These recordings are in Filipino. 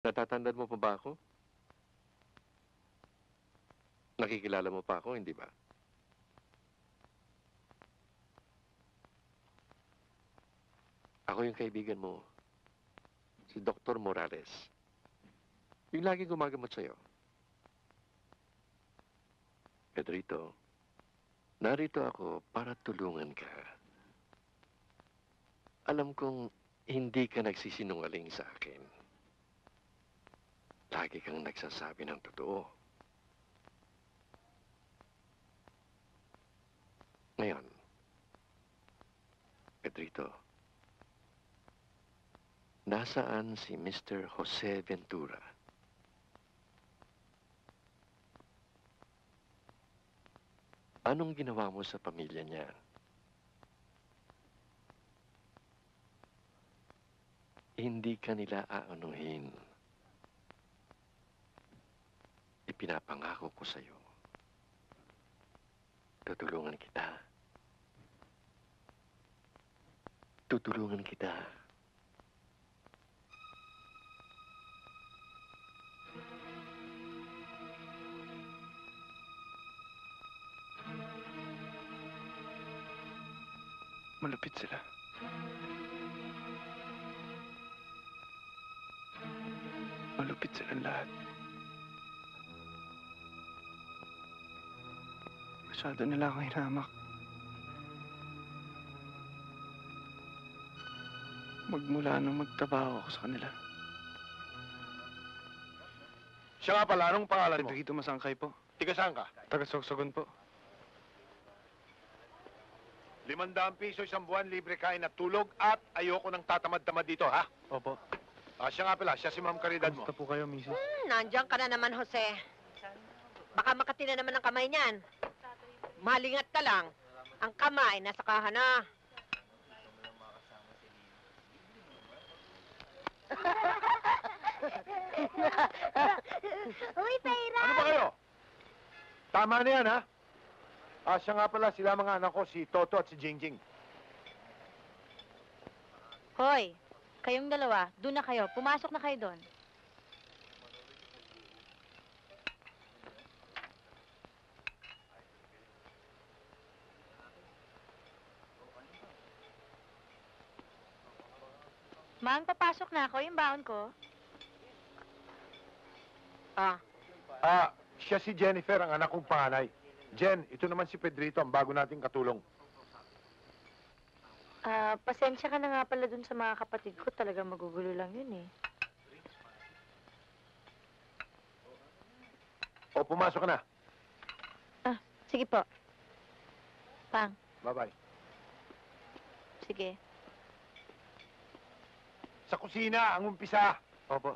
Natatandaan mo pa ba ako? Nakikilala mo pa ako, hindi ba? Ako yung kaibigan mo, si Dr. Morales. Yung lagi gumagamot sa'yo. Pedrito, narito ako para tulungan ka. Alam kong hindi ka nagsisinungaling sa akin. Lagi kang nagsasabi ng totoo. Ngayon, Pedrito, nasaan si Mr. Jose Ventura? Anong ginawa mo sa pamilya niya? Hindi ka nila aanuhin. Ipinapangako ko sa'yo. Tutulungan kita. Tutulungan kita. Malupit sila. Malupit silang lahat. Masyado nila akong hinamak. Magmula nung magtrabaho ako sa kanila. Siya nga pala, anong pangalan mo? Pedrito Masangkay po. Tiga saan ka? Taga-Sorsogon po. 500 piso isang buwan, libre kain at tulog, at ayoko nang tatamad-tamad dito, ha? Opo. Siya nga pala, siya si Ma'am Caridad mo. Kamusta po kayo, misis? Nandiyan ka na naman, Jose. Baka makati na naman ang kamay niyan. Malingat ka lang. Ang kamay, nasa kaha na. Uy, Pera! Ano ba kayo? Tama na yan, ha? Siya nga pala, sila mga anak ko, si Toto at si Jingjing. Hoy, kayong dalawa, doon na kayo. Pumasok na kayo doon. Mang, papasok na ako. Yung baon ko. Siya si Jennifer, ang anak kong panganay. Jen, ito naman si Pedrito, ang bago nating katulong. Pasensya ka na nga pala dun sa mga kapatid ko. Talagang magugulo lang yun eh. O, pumasok ka na. Sige po. Pang, Bye-bye. sige. Sa kusina, ang umpisa. Opo.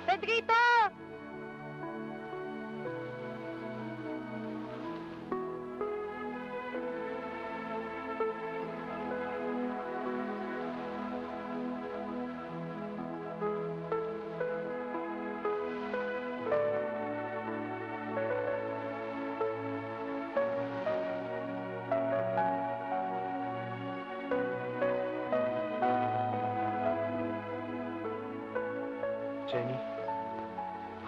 Pedrito! Jenny,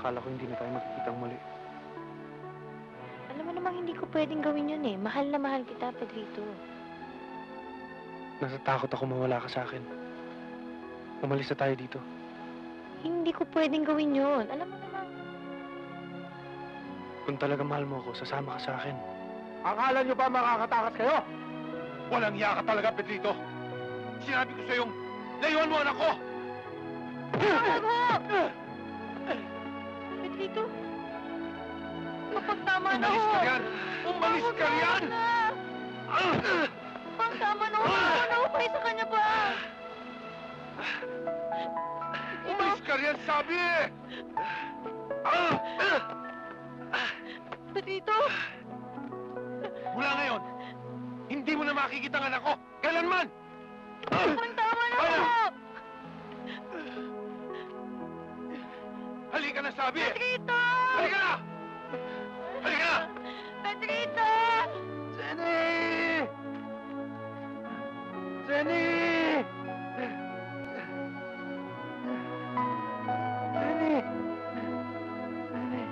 akala ko hindi na tayo magkikitang muli. Alam mo namang hindi ko pwedeng gawin yun eh. Mahal na mahal kita, Pedrito. Natatakot ako mawala ka sa akin. Umalis na tayo dito. Hindi ko pwedeng gawin yun. Alam mo namang... Kung talaga mahal mo ako, sasama ka sa akin. Akala nyo ba makakatakas kayo? Walang iya ka talaga, Pedrito. Sinabi ko sa'yong, layuan mo anak ko! Pedrito? Kapag tama na Umalis ho! ka riyan! Umalis ka riyan! Kapag tama na ho! Tama na ho kayo sa kanya ba? Umalis ka riyan, sabi eh! Pedrito? Mula ngayon, hindi mo na makikita ang anak ko! Kailanman! Kapag tama sinasabi eh! Pedrito! Halika na! Halika na! Pedrito! Jenny! Jenny! Jenny! Jenny!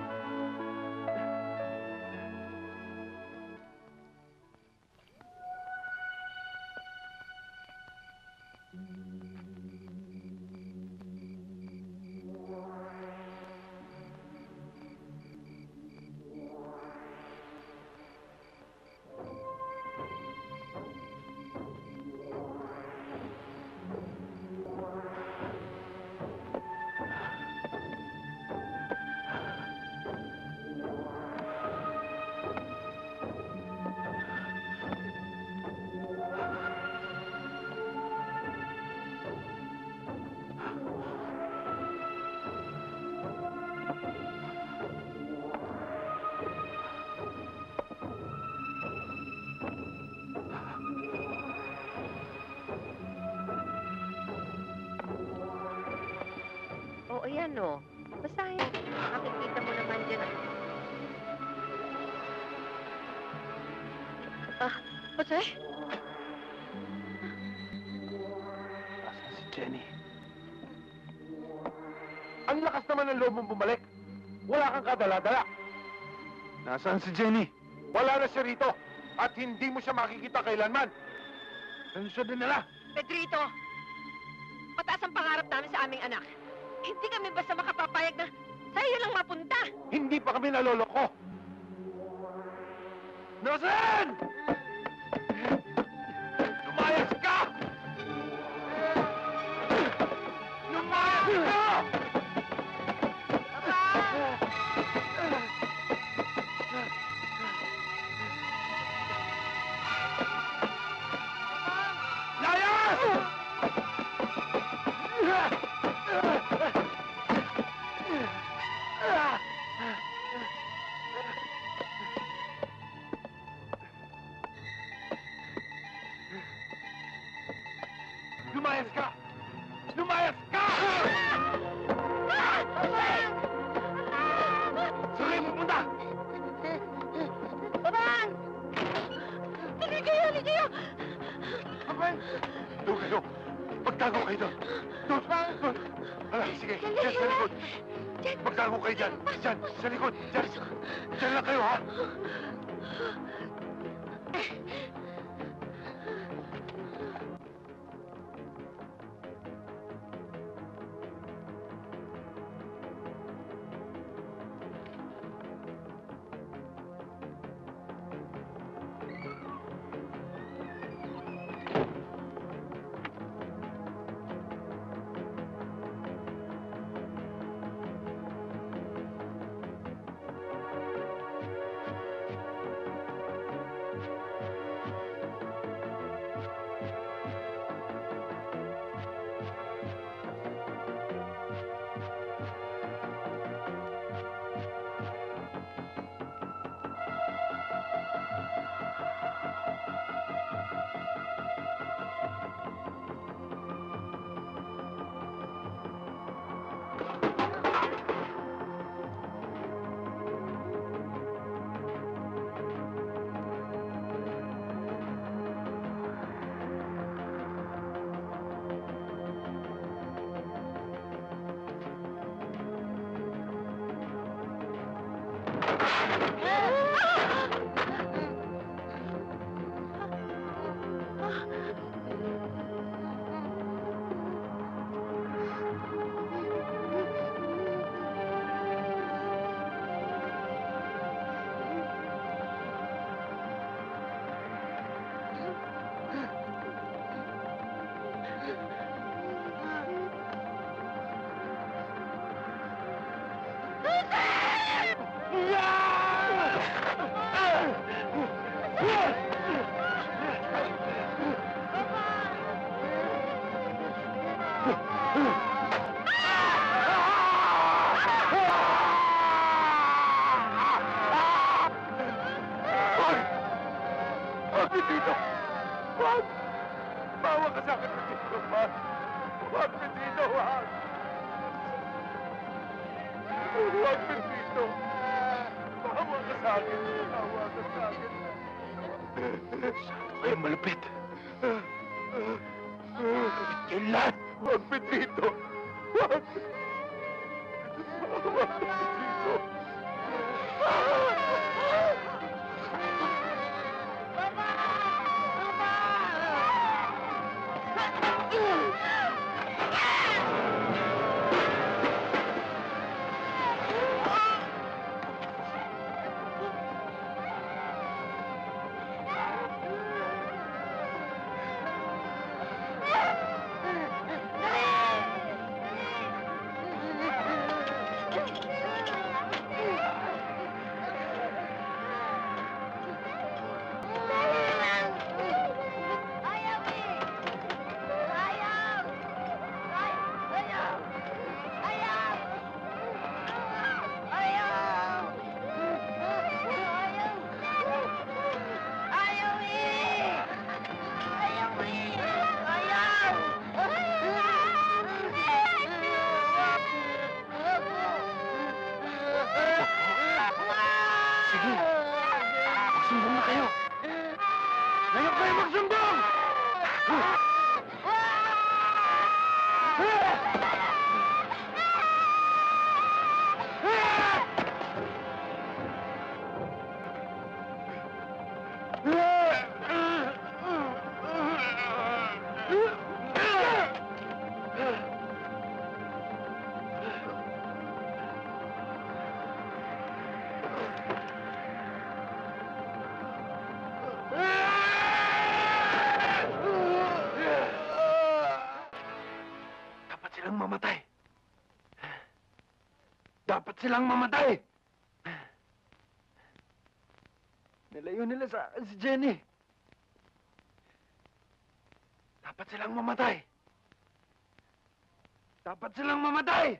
Oo, ayan o. Basahin. Makikita mo naman dyan. Jose? Nasaan si Jenny? Ang lakas naman ng loob mong bumalik. Wala kang kadala-dala. Nasaan si Jenny? Wala na siya rito! At hindi mo siya makikita kailanman! Ano siya dinala? Pedrito! Mataas ang pangarap namin sa aming anak. Hindi kami basta makapapayag na sa'yo lang mapunta. Hindi pa kami naloloko! Nasaan? Lumayas ka! Lumayas ka! Layas! Lumayas ka! Lumayas ka! Saan kayo pupunta? Baban! Halika kayo, halika kayo! Abay! Doon kayo! Magtago kayo doon! Doon! Doon! Hala, sige! Diyan sa likod! Magtago kayo dyan! Dyan! Sa likod! Dyan! Dyan lang kayo, ha? Petito! Wag! Bawa ka sa akin, Petito! Wag! Wag, Petito! Wag! Huwag, Pedrito. Maawa ka sa akin. Maawa ka sa akin. Ay, malupit. Malupit kayo lahat. Huwag, Pedrito. Huwag. Maawa ka, Pedrito. Sige. Magsumbong na kayo. Ngayon kayo magsumbong! Dapat silang mamatay. Dapat silang mamatay. Nilayo nila sa akin si Jenny. Dapat silang mamatay. Dapat silang mamatay.